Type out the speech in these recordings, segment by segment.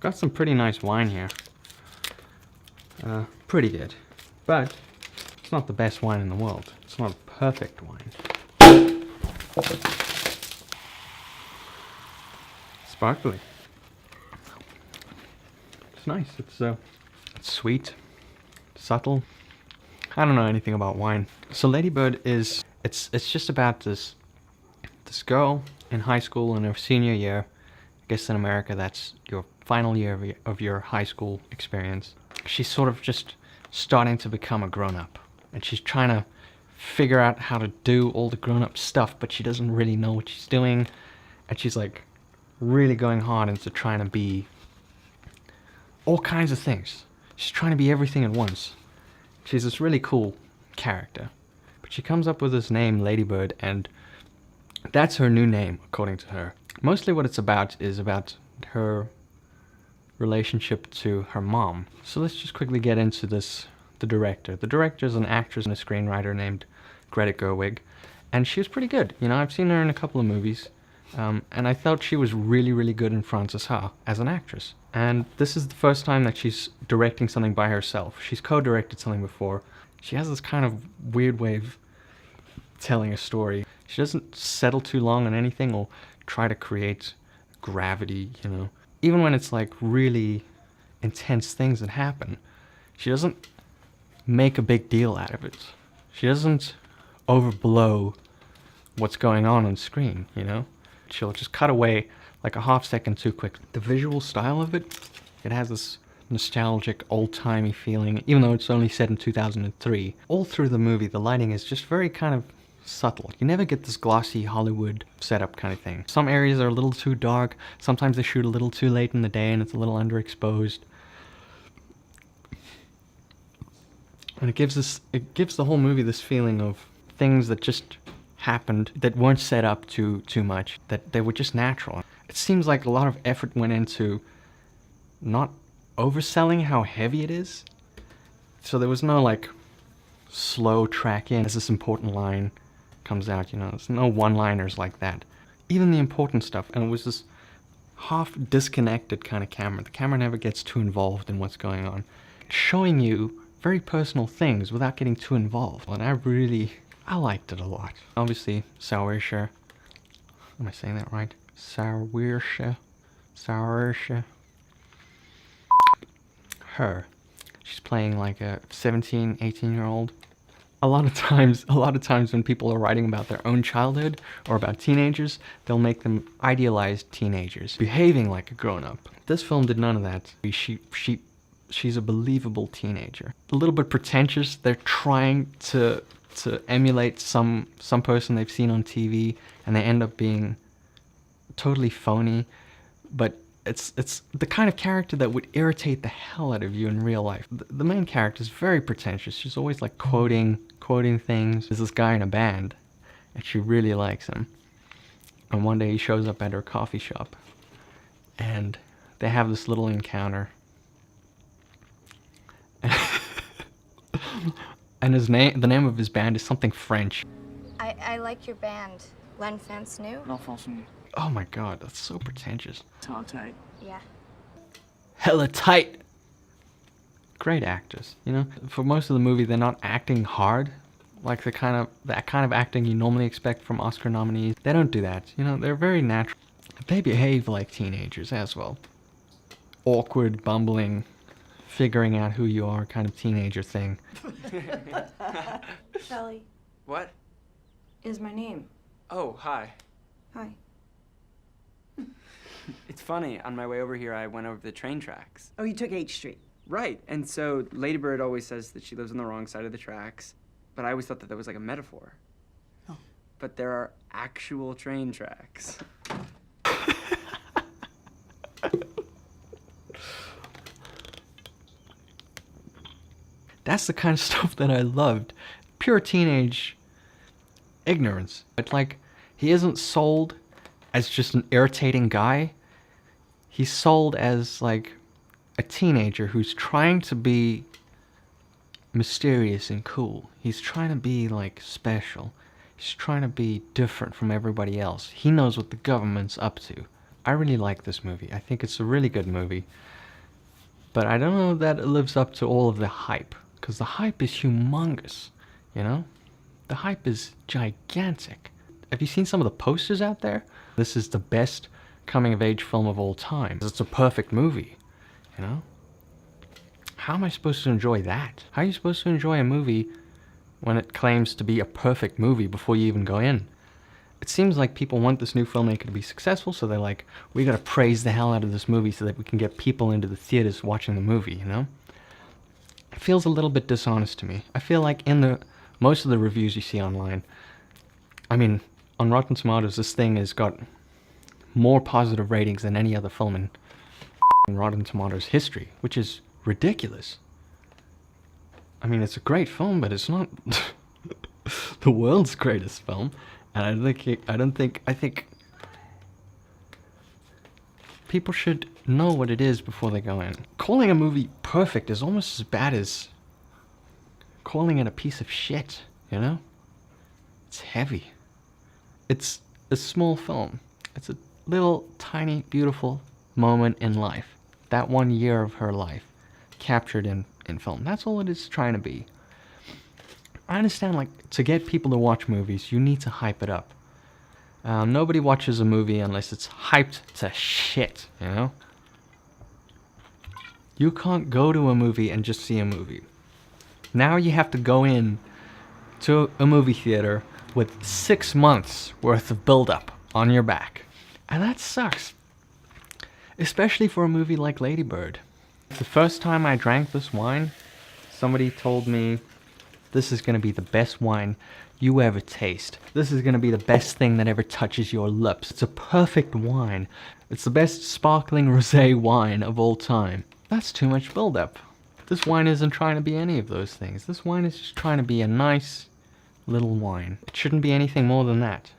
Got some pretty nice wine here. Pretty good. But it's not the best wine in the world. It's not a perfect wine. Sparkly. It's nice. It's sweet, subtle. I don't know anything about wine. So Lady Bird is it's just about this girl in high school in her senior year. I guess in America that's your final year of your high school experience. She's sort of just starting to become a grown-up, and she's trying to figure out how to do all the grown-up stuff, but she doesn't really know what she's doing, and she's like really going hard into trying to be all kinds of things. She's trying to be everything at once. She's this really cool character, but she comes up with this name, Lady Bird, and that's her new name, according to her. Mostly what it's about is about her relationship to her mom. So let's just quickly get into this. The director. The director is an actress and a screenwriter named Greta Gerwig, and she was pretty good. You know, I've seen her in a couple of movies, and I thought she was really, really good in Frances Ha as an actress. And this is the first time that she's directing something by herself. She's co-directed something before. She has this kind of weird way of telling a story. She doesn't settle too long on anything or try to create gravity, you know. Even when it's like really intense things that happen, she doesn't make a big deal out of it. She doesn't overblow what's going on screen, you know? She'll just cut away like a half second too quick. The visual style of it, it has this nostalgic, old-timey feeling, even though it's only set in 2003. All through the movie, the lighting is just very kind of subtle. You never get this glossy Hollywood setup kind of thing. Some areas are a little too dark, sometimes they shoot a little too late in the day and it's a little underexposed. And it gives the whole movie this feeling of things that just happened that weren't set up too much, that they were just natural. It seems like a lot of effort went into not overselling how heavy it is. So there was no like slow track in as this important line comes out, you know. There's no one-liners like that. Even the important stuff, and it was this half disconnected kind of camera. The camera never gets too involved in what's going on, showing you very personal things without getting too involved. And I liked it a lot. Obviously, Saoirse. Am I saying that right? Saoirse. Her. She's playing like a 17, 18-year-old. A lot of times when people are writing about their own childhood or about teenagers, they'll make them idealized teenagers, behaving like a grown-up. This film did none of that. She's a believable teenager. A little bit pretentious. They're trying to emulate some person they've seen on TV, and they end up being totally phony. But it's the kind of character that would irritate the hell out of you in real life. The main character is very pretentious. She's always like quoting things. There's this guy in a band, and she really likes him. And one day he shows up at her coffee shop, and they have this little encounter. And the name of his band is something French. I like your band. L'Enfance New? L'Enfance New. Oh my god, that's so pretentious. It's all tight. Yeah. Hella tight! Great actors, you know? For most of the movie, they're not acting hard, like that kind of acting you normally expect from Oscar nominees. They don't do that, you know? They're very natural. They behave like teenagers as well. Awkward, bumbling, figuring out who you are kind of teenager thing. Shelly What? is my name. Oh, hi. Hi. It's funny, on my way over here, I went over the train tracks. Oh, you took H Street. Right, and so Lady Bird always says that she lives on the wrong side of the tracks, but I always thought that that was like a metaphor. Oh. But there are actual train tracks. That's the kind of stuff that I loved. Pure teenage ignorance. But like, he isn't sold as just an irritating guy. He's sold as like a teenager who's trying to be mysterious and cool. He's trying to be like special. He's trying to be different from everybody else. He knows what the government's up to. I really like this movie. I think it's a really good movie. But I don't know that it lives up to all of the hype. Because the hype is humongous, you know? The hype is gigantic. Have you seen some of the posters out there? This is the best coming-of-age film of all time. It's a perfect movie, you know? How am I supposed to enjoy that? How are you supposed to enjoy a movie when it claims to be a perfect movie before you even go in? It seems like people want this new filmmaker to be successful, so they're like, we gotta praise the hell out of this movie so that we can get people into the theaters watching the movie, you know? It feels a little bit dishonest to me. I feel like in most of the reviews you see online, I mean, on Rotten Tomatoes, this thing has got more positive ratings than any other film in Rotten Tomatoes history, which is ridiculous. I mean, it's a great film, but it's not the world's greatest film. And I think people should know what it is before they go in. Calling a movie perfect is almost as bad as calling it a piece of shit, you know? It's heavy. It's a small film. It's a little, tiny, beautiful moment in life. That 1 year of her life captured in film. That's all it is trying to be. I understand, like, to get people to watch movies, you need to hype it up. Nobody watches a movie unless it's hyped to shit, you know? You can't go to a movie and just see a movie. Now you have to go in to a movie theater with 6 months worth of build-up on your back. And that sucks. Especially for a movie like Lady Bird. The first time I drank this wine, somebody told me, this is going to be the best wine you ever taste. This is going to be the best thing that ever touches your lips. It's a perfect wine. It's the best sparkling rosé wine of all time. That's too much build-up. This wine isn't trying to be any of those things. This wine is just trying to be a nice little wine. It shouldn't be anything more than that.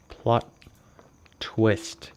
Plot twist.